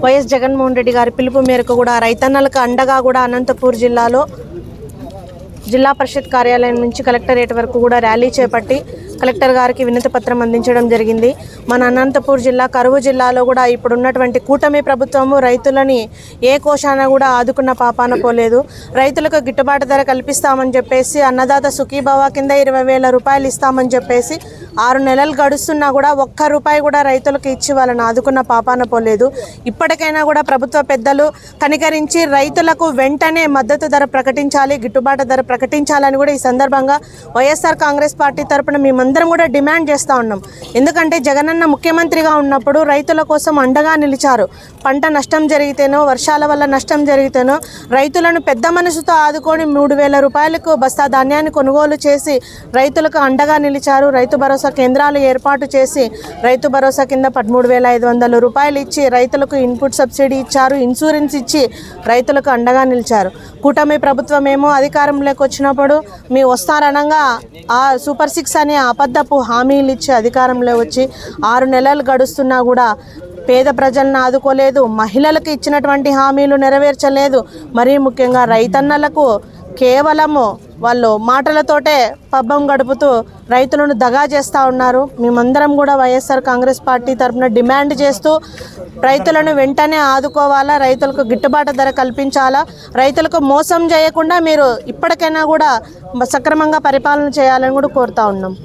YS Jaganmohan Reddy గారి పిలుపు మేరకు కూడా రైతన్నలకు అండగా కూడా అనంతపూర్ జిల్లాలో జిల్లా పరిషత్ కార్యాలయం నుంచి కలెక్టరేట్ వరకు కూడా ర్యాలీ చేపట్టి కలెక్టర్ గారికి వినతి పత్రం అందించడం జరిగింది. మన అనంతపూర్ జిల్లా కరువు జిల్లాలో కూడా ఇప్పుడున్నటువంటి కూటమి ప్రభుత్వము రైతులని ఏ కోశాన కూడా ఆదుకున్న పాపాన పోలేదు. రైతులకు గిట్టుబాటు ధర కల్పిస్తామని చెప్పేసి అన్నదాత సుఖీభవ కింద 20,000 రూపాయలు ఇస్తామని చెప్పేసి 6 నెలలు గడుస్తున్నా కూడా ఒక్క రూపాయి కూడా రైతులకు ఇచ్చి వాళ్ళని ఆదుకున్న పాపాన పోలేదు. ఇప్పటికైనా కూడా ప్రభుత్వ పెద్దలు కనికరించి రైతులకు వెంటనే మద్దతు ధర ప్రకటించాలి, గిట్టుబాటు ధర ప్రకటించాలని కూడా ఈ సందర్భంగా వైఎస్ఆర్ కాంగ్రెస్ పార్టీ తరపున మేమందరం కూడా డిమాండ్ చేస్తూ ఉన్నాం. ఎందుకంటే జగనన్న ముఖ్యమంత్రిగా ఉన్నప్పుడు రైతుల కోసం అండగా నిలిచారు. పంట నష్టం జరిగితేనో వర్షాల వల్ల నష్టం జరిగితేనో రైతులను పెద్ద మనసుతో ఆదుకొని 3,000 రూపాయలకు బస్తా ధాన్యాన్ని కొనుగోలు చేసి రైతులకు అండగా నిలిచారు. రైతు భరోసా కేంద్రాలు ఏర్పాటు చేసి రైతు భరోసా కింద 13,500 రూపాయలు ఇచ్చి రైతులకు ఇన్పుట్ సబ్సిడీ ఇచ్చారు, ఇన్సూరెన్స్ ఇచ్చి రైతులకు అండగా నిలిచారు. కూటమి ప్రభుత్వం ఏమో అధికారంలోకి వచ్చినప్పుడు మీ వస్తారనగా ఆ సూపర్ 6 అనే అబద్ధపు హామీలు ఇచ్చి అధికారంలో వచ్చి 6 నెలలు గడుస్తున్నా కూడా పేద ప్రజలను ఆదుకోలేదు, మహిళలకు ఇచ్చినటువంటి హామీలు నెరవేర్చలేదు. మరీ ముఖ్యంగా రైతన్నలకు కేవలము వాళ్ళు మాటలతోటే పబ్బం గడుపుతూ రైతులను దగా చేస్తూ ఉన్నారు. మేమందరం కూడా వైఎస్ఆర్ కాంగ్రెస్ పార్టీ తరఫున డిమాండ్ చేస్తూ రైతులను వెంటనే ఆదుకోవాలా, రైతులకు గిట్టుబాటు ధర కల్పించాలా, రైతులకు మోసం చేయకుండా మీరు ఇప్పటికైనా కూడా సక్రమంగా పరిపాలన చేయాలని కూడా కోరుతూ ఉన్నాం.